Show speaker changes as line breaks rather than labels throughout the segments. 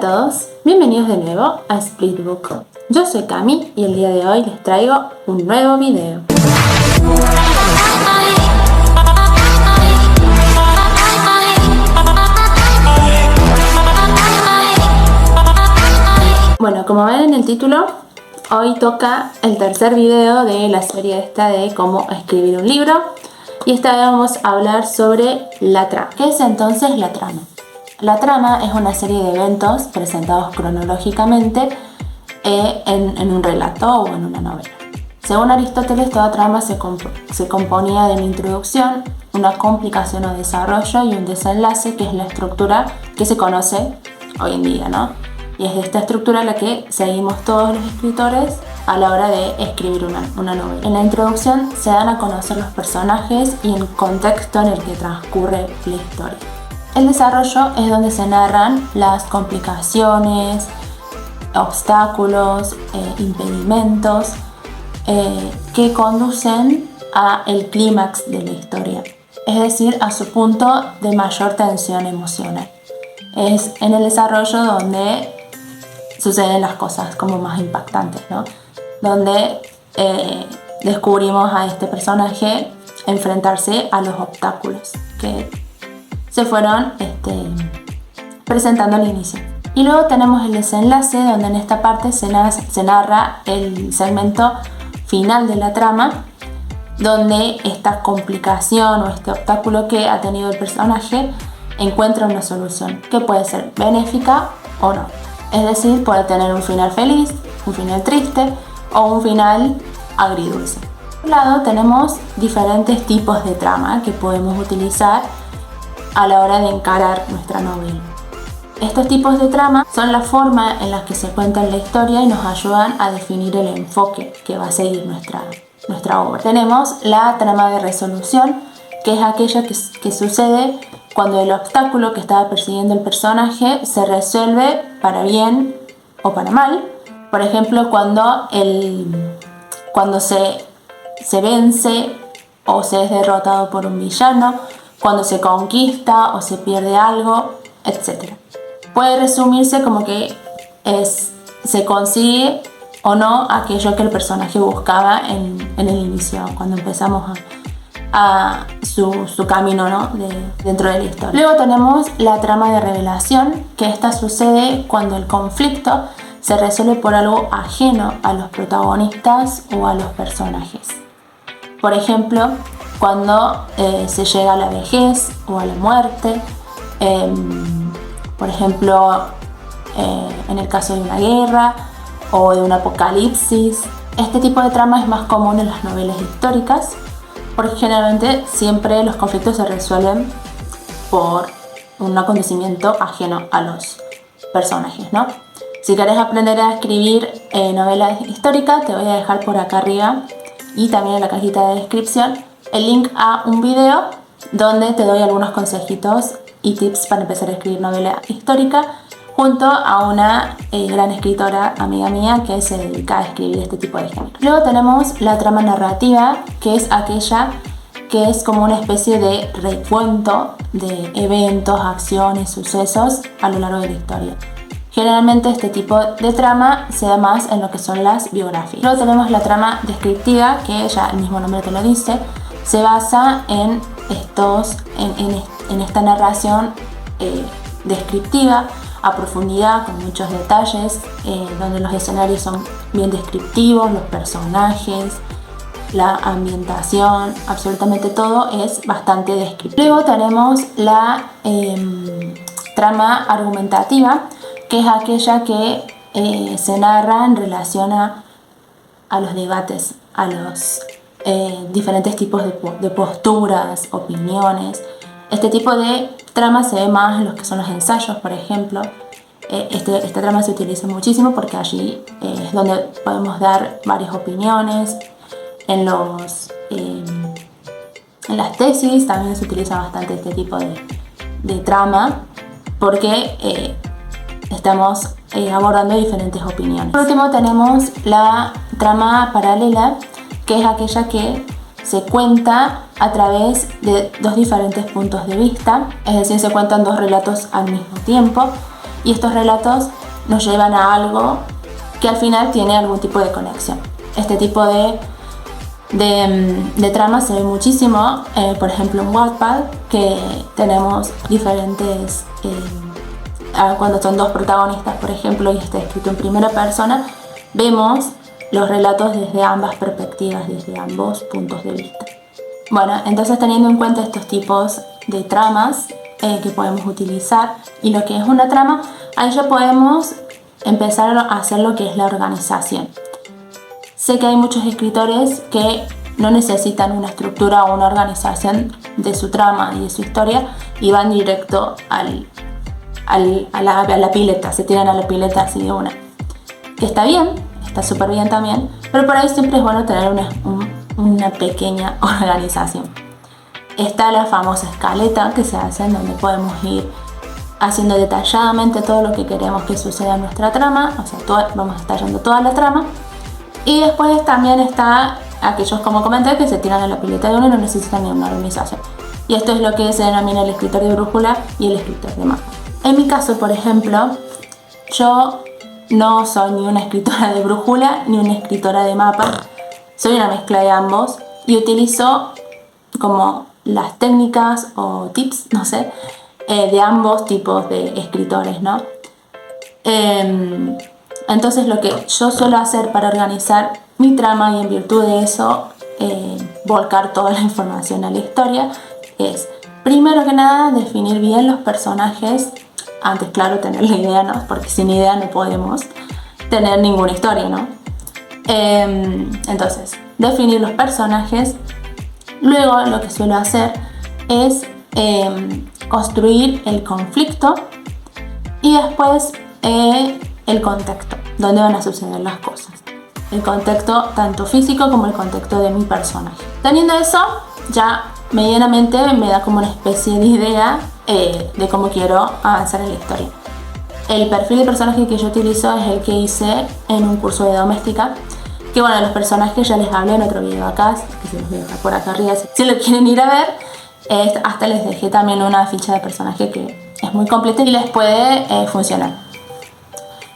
Hola a todos, bienvenidos de nuevo a Splitbook. Yo soy Cami y el día de hoy les traigo un nuevo video. Bueno, como ven en el título, hoy toca el tercer video de la serie esta de cómo escribir un libro. Y esta vez vamos a hablar sobre la trama. ¿Qué es entonces la trama? La trama es una serie de eventos presentados cronológicamente en un relato o en una novela. Según Aristóteles, toda trama se componía de una introducción, una complicación o desarrollo y un desenlace, que es la estructura que se conoce hoy en día, ¿no? Y es esta estructura la que seguimos todos los escritores a la hora de escribir una novela. En la introducción se dan a conocer los personajes y el contexto en el que transcurre la historia. El desarrollo es donde se narran las complicaciones, obstáculos, impedimentos que conducen al clímax de la historia, es decir, a su punto de mayor tensión emocional. Es en el desarrollo donde suceden las cosas como más impactantes, ¿no? Donde descubrimos a este personaje enfrentarse a los obstáculos que se fueron presentando al inicio. Y luego tenemos el desenlace, donde en esta parte se narra el segmento final de la trama, donde esta complicación o este obstáculo que ha tenido el personaje encuentra una solución que puede ser benéfica o no. Es decir, puede tener un final feliz, un final triste o un final agridulce. Por un lado tenemos diferentes tipos de trama que podemos utilizar a la hora de encarar nuestra novela. Estos tipos de trama son la forma en la que se cuenta la historia y nos ayudan a definir el enfoque que va a seguir nuestra obra. Tenemos la trama de resolución, que es aquella que sucede cuando el obstáculo que estaba persiguiendo el personaje se resuelve para bien o para mal. Por ejemplo, cuando se vence o se es derrotado por un villano, cuando se conquista o se pierde algo, etc. Puede resumirse como que se consigue o no aquello que el personaje buscaba en el inicio, cuando empezamos a su camino, ¿no? dentro de la historia. Luego tenemos la trama de revelación, que esta sucede cuando el conflicto se resuelve por algo ajeno a los protagonistas o a los personajes. Por ejemplo, cuando se llega a la vejez o a la muerte, por ejemplo, en el caso de una guerra o de un apocalipsis. Este tipo de trama es más común en las novelas históricas, porque generalmente siempre los conflictos se resuelven por un acontecimiento ajeno a los personajes, ¿no? Si querés aprender a escribir novela histórica, te voy a dejar por acá arriba y también en la cajita de descripción el link a un video donde te doy algunos consejitos y tips para empezar a escribir novela histórica, junto a una gran escritora amiga mía que se dedica a escribir este tipo de género. Luego tenemos la trama narrativa, que es aquella que es como una especie de recuento de eventos, acciones, sucesos a lo largo de la historia. Generalmente este tipo de trama se da más en lo que son las biografías. Luego tenemos la trama descriptiva, que ya el mismo nombre te lo dice, se basa en esta narración descriptiva a profundidad, con muchos detalles, donde los escenarios son bien descriptivos, los personajes, la ambientación, absolutamente todo es bastante descriptivo. Luego tenemos la trama argumentativa, que es aquella que se narra en relación a los debates, a los diferentes tipos de posturas, opiniones. Este tipo de trama se ve más en los que son los ensayos, por ejemplo. Esta trama se utiliza muchísimo porque allí es donde podemos dar varias opiniones. En las tesis también se utiliza bastante este tipo de trama, porque estamos abordando diferentes opiniones. Por último tenemos la trama paralela, que es aquella que se cuenta a través de dos diferentes puntos de vista, es decir, se cuentan dos relatos al mismo tiempo. y estos relatos nos llevan a algo que al final tiene algún tipo de conexión. Este tipo de trama se ve muchísimo, por ejemplo en Wattpad, que tenemos diferentes, cuando son dos protagonistas, por ejemplo, y está escrito en primera persona, vemos los relatos desde ambas perspectivas, desde ambos puntos de vista. Bueno, entonces teniendo en cuenta estos tipos de tramas que podemos utilizar y lo que es una trama, ahí ya podemos empezar a hacer lo que es la organización. Sé que hay muchos escritores que no necesitan una estructura o una organización de su trama y de su historia y van directo a la pileta, se tiran a la pileta así de una. Que está bien, está súper bien también, pero por ahí siempre es bueno tener una pequeña organización. Está la famosa escaleta que se hace en donde podemos ir haciendo detalladamente todo lo que queremos que suceda en nuestra trama, o sea, vamos detallando toda la trama. Y después también está aquellos, como comenté, que se tiran a la pileta de uno y no necesitan ni una organización. Y esto es lo que se denomina el escritor de brújula y el escritor de mapa. En mi caso, por ejemplo, yo no soy ni una escritora de brújula ni una escritora de mapa. Soy una mezcla de ambos y utilizo como las técnicas o tips, no sé, de ambos tipos de escritores, ¿no? Entonces lo que yo suelo hacer para organizar mi trama y en virtud de eso volcar toda la información a la historia es, primero que nada, definir bien los personajes. Antes, claro, tener la idea, ¿no? Porque sin idea no podemos tener ninguna historia, ¿no? Entonces, definir los personajes. Luego lo que suelo hacer es construir el conflicto y después el contexto, donde van a suceder las cosas. El contexto tanto físico como el contexto de mi personaje. Teniendo eso, ya medianamente me da como una especie de idea de cómo quiero avanzar en la historia. El perfil de personaje que yo utilizo es el que hice en un curso de doméstica, que bueno, los personajes ya les hablé en otro video acá, que se los voy a dejar por acá arriba si lo quieren ir a ver. Hasta les dejé también una ficha de personaje que es muy completa y les puede funcionar.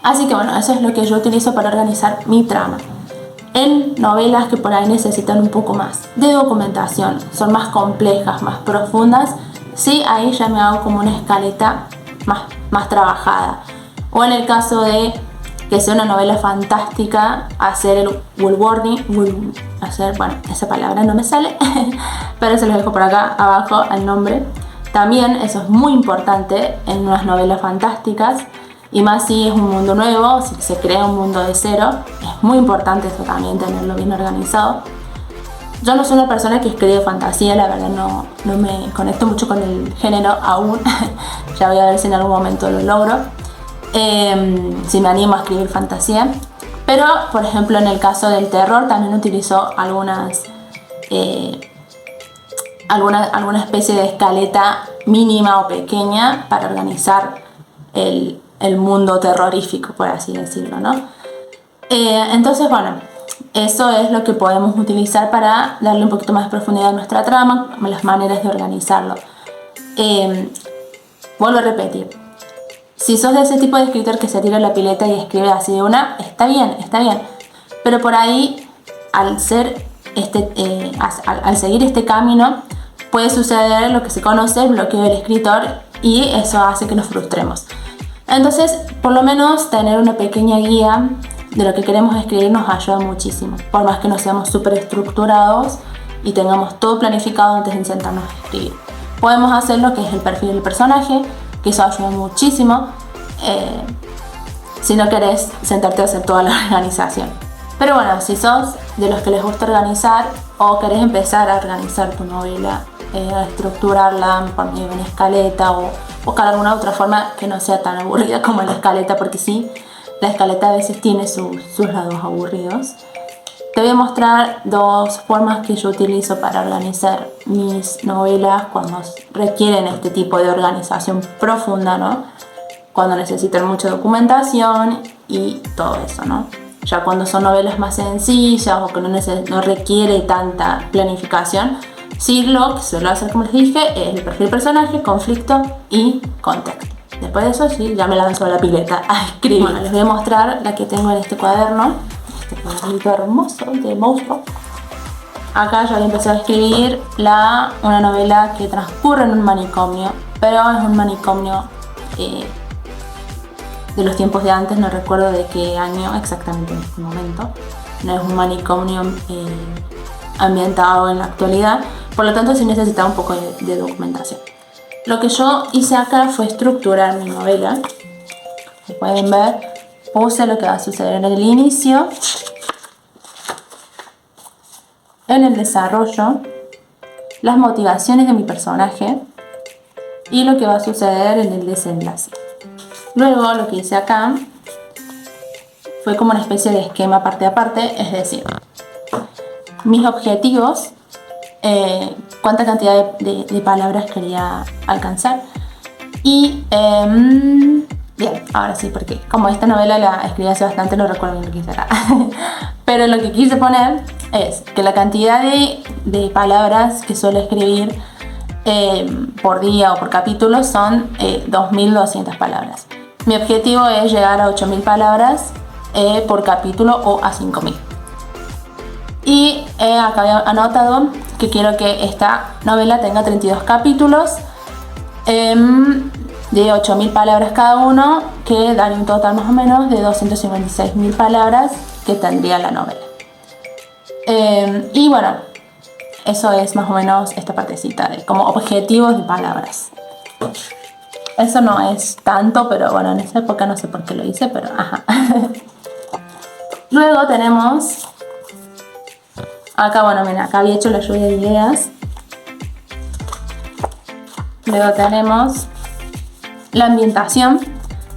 Así que bueno, eso es lo que yo utilizo para organizar mi trama. En novelas que por ahí necesitan un poco más de documentación, son más complejas, más profundas, sí, ahí ya me hago como una escaleta más trabajada. O en el caso de que sea una novela fantástica, hacer el worldbuilding, bueno, esa palabra no me sale, pero se los dejo por acá abajo el nombre. También eso es muy importante en unas novelas fantásticas, y más si es un mundo nuevo, si se crea un mundo de cero, es muy importante eso también, tenerlo bien organizado. Yo no soy una persona que escribe fantasía, la verdad no me conecto mucho con el género aún. Ya voy a ver si en algún momento lo logro, si me animo a escribir fantasía. Pero por ejemplo en el caso del terror también utilizo alguna especie de escaleta mínima o pequeña para organizar el mundo terrorífico, por así decirlo, ¿no? Entonces bueno, eso es lo que podemos utilizar para darle un poquito más de profundidad a nuestra trama, las maneras de organizarlo. Vuelvo a repetir, si sos de ese tipo de escritor que se tira la pileta y escribe así de una, está bien, pero por ahí al seguir este camino puede suceder lo que se conoce el bloqueo del escritor, y eso hace que nos frustremos. Entonces, por lo menos tener una pequeña guía de lo que queremos escribir nos ayuda muchísimo, por más que no seamos súper estructurados y tengamos todo planificado antes de sentarnos a escribir. Podemos hacer lo que es el perfil del personaje, que eso ayuda muchísimo si no querés sentarte a hacer toda la organización. Pero bueno, si sos de los que les gusta organizar o querés empezar a organizar tu novela, a estructurarla por medio de una escaleta o buscar alguna otra forma que no sea tan aburrida como la escaleta, porque sí, la escaleta a veces tiene sus lados aburridos. Te voy a mostrar dos formas que yo utilizo para organizar mis novelas cuando requieren este tipo de organización profunda, ¿no? Cuando necesitan mucha documentación y todo eso, ¿no? Ya cuando son novelas más sencillas o que no requiere tanta planificación, sí, lo que suelo hacer, como les dije, es el perfil del personaje, conflicto y contexto. Después de eso sí, ya me lanzo a la pileta a escribir. Bueno, les voy a mostrar la que tengo en este cuadernito hermoso de monstruo. Acá ya empecé a escribir una novela que transcurre en un manicomio, pero es un manicomio de los tiempos de antes, no recuerdo de qué año exactamente en este momento. No es un manicomio ambientado en la actualidad, por lo tanto sí necesitaba un poco de documentación. Lo que yo hice acá fue estructurar mi novela. Como pueden ver, puse lo que va a suceder en el inicio, en el desarrollo, las motivaciones de mi personaje y lo que va a suceder en el desenlace. Luego lo que hice acá fue como una especie de esquema parte a parte, es decir, mis objetivos, cuánta cantidad de palabras quería alcanzar y bien, ahora sí, porque como esta novela la escribí hace bastante, no recuerdo bien lo que hice acá. Pero lo que quise poner es que la cantidad de palabras que suelo escribir por día o por capítulo son 2.200 palabras. Mi objetivo es llegar a 8.000 palabras por capítulo o a 5.000. Y acá había anotado que quiero que esta novela tenga 32 capítulos de 8.000 palabras cada uno, que daría un total más o menos de 256.000 palabras que tendría la novela. Y bueno, eso es más o menos esta partecita de como objetivos de palabras. Eso no es tanto, pero bueno, en esa época no sé por qué lo hice, pero ajá. Luego tenemos acá, bueno, miren, acá había hecho la lluvia de ideas. Luego tenemos la ambientación,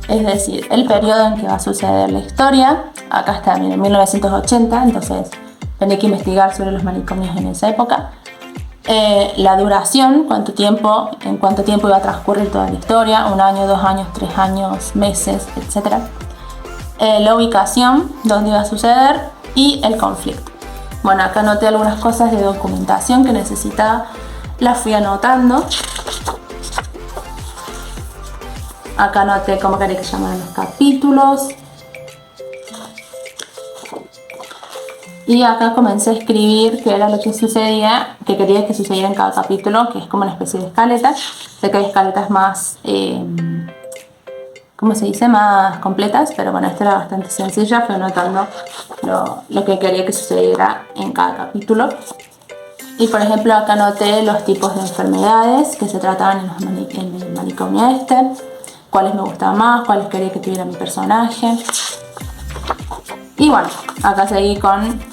es decir, el periodo en que va a suceder la historia. Acá está, miren, 1980, entonces tenía que investigar sobre los manicomios en esa época. La duración, en cuánto tiempo iba a transcurrir toda la historia, 1 año, 2 años, 3 años, meses, etc. La ubicación, dónde iba a suceder y el conflicto. Bueno, acá anoté algunas cosas de documentación que necesitaba, las fui anotando. Acá anoté cómo quería que llamaran los capítulos. Y acá comencé a escribir qué era lo que sucedía, que quería que sucediera en cada capítulo, que es como una especie de escaleta. Sé que hay escaletas más, ¿cómo se dice? Más completas, pero bueno, esta era bastante sencilla. Fui anotando lo que quería que sucediera en cada capítulo. Y por ejemplo, acá anoté los tipos de enfermedades que se trataban en el manicomio cuáles me gustaban más, cuáles quería que tuviera mi personaje. Y bueno, acá seguí con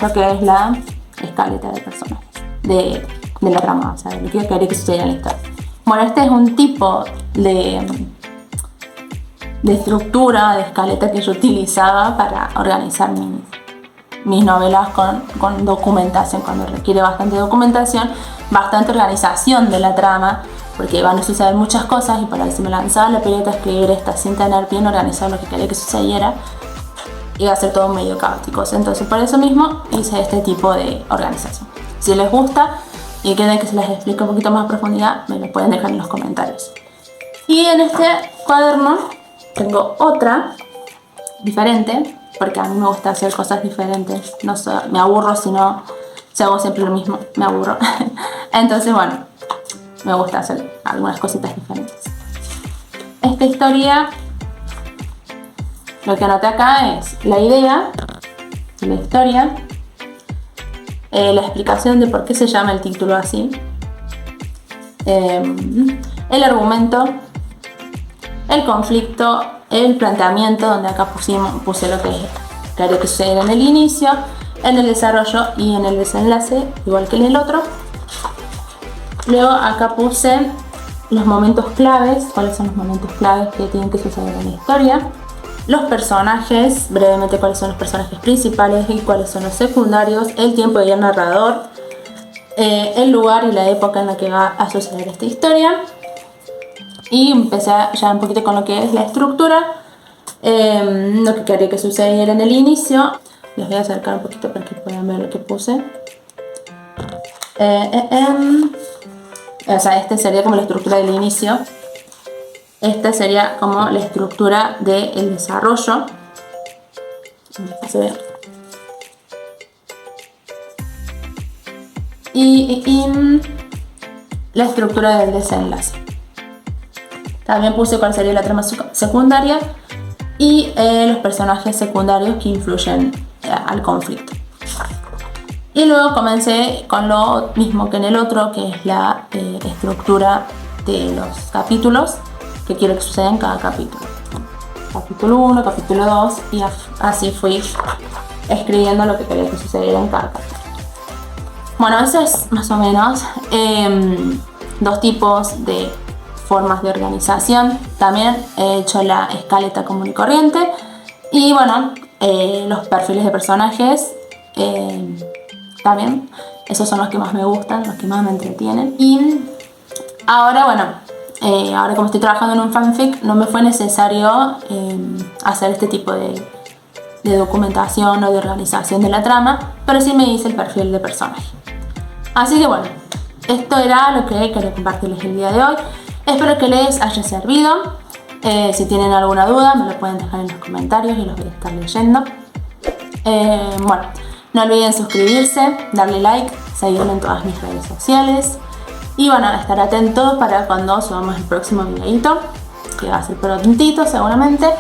lo que es la escaleta de personajes, de la trama, o sea, de lo que quería que sucediera en la historia. Bueno, este es un tipo de estructura, de escaleta que yo utilizaba para organizar mis novelas con documentación, cuando requiere bastante documentación, bastante organización de la trama, porque van a suceder muchas cosas y por ahí se me lanzaba la pelota a escribir esta sin tener bien organizado lo que quería que sucediera. Iba a ser todo medio caótico, entonces por eso mismo hice este tipo de organización. Si les gusta y quieren que se les explique un poquito más a profundidad, me lo pueden dejar en los comentarios. Y en este cuaderno tengo otra diferente, porque a mí me gusta hacer cosas diferentes. No sé, me aburro si hago siempre lo mismo, me aburro. Entonces bueno, me gusta hacer algunas cositas diferentes. Esta historia, lo que anoté acá es la idea de la historia, la explicación de por qué se llama el título así, el argumento, el conflicto, el planteamiento, donde acá puse lo que quería que sucediera en el inicio, en el desarrollo y en el desenlace, igual que en el otro. Luego acá puse los momentos claves, cuáles son los momentos claves que tienen que suceder en la historia. Los personajes, brevemente cuáles son los personajes principales y cuáles son los secundarios, el tiempo del narrador, el lugar y la época en la que va a suceder esta historia. Y empecé ya un poquito con lo que es la estructura, lo que quería que sucediera en el inicio. Les voy a acercar un poquito para que puedan ver lo que puse. O sea, este sería como la estructura del inicio. Esta sería como la estructura del desarrollo. Y la estructura del desenlace. También puse cuál sería la trama secundaria y los personajes secundarios que influyen al conflicto. Y luego comencé con lo mismo que en el otro, que es la estructura de los capítulos que quiero que suceda en cada capítulo. Capítulo 1, capítulo 2 y así fui escribiendo lo que quería que sucediera en cada capítulo. Bueno, eso es más o menos dos tipos de formas de organización. También he hecho la escaleta común y corriente y bueno, los perfiles de personajes también, esos son los que más me gustan, los que más me entretienen. Y ahora, bueno, ahora como estoy trabajando en un fanfic, no me fue necesario hacer este tipo de documentación o de organización de la trama, pero sí me hice el perfil de personaje. Así que bueno, esto era lo que quería compartirles el día de hoy. Espero que les haya servido. Si tienen alguna duda me lo pueden dejar en los comentarios y los voy a estar leyendo. Bueno, no olviden suscribirse, darle like, seguirme en todas mis redes sociales y bueno, estar atentos para cuando subamos el próximo videito, que va a ser prontito seguramente.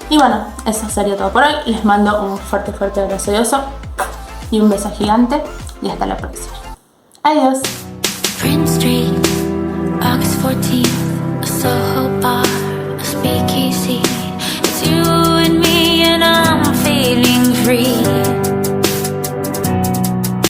Y bueno, eso sería todo por hoy. Les mando un fuerte abrazo y oso y un beso gigante y hasta la próxima. Adiós. Prince Street, August 14th,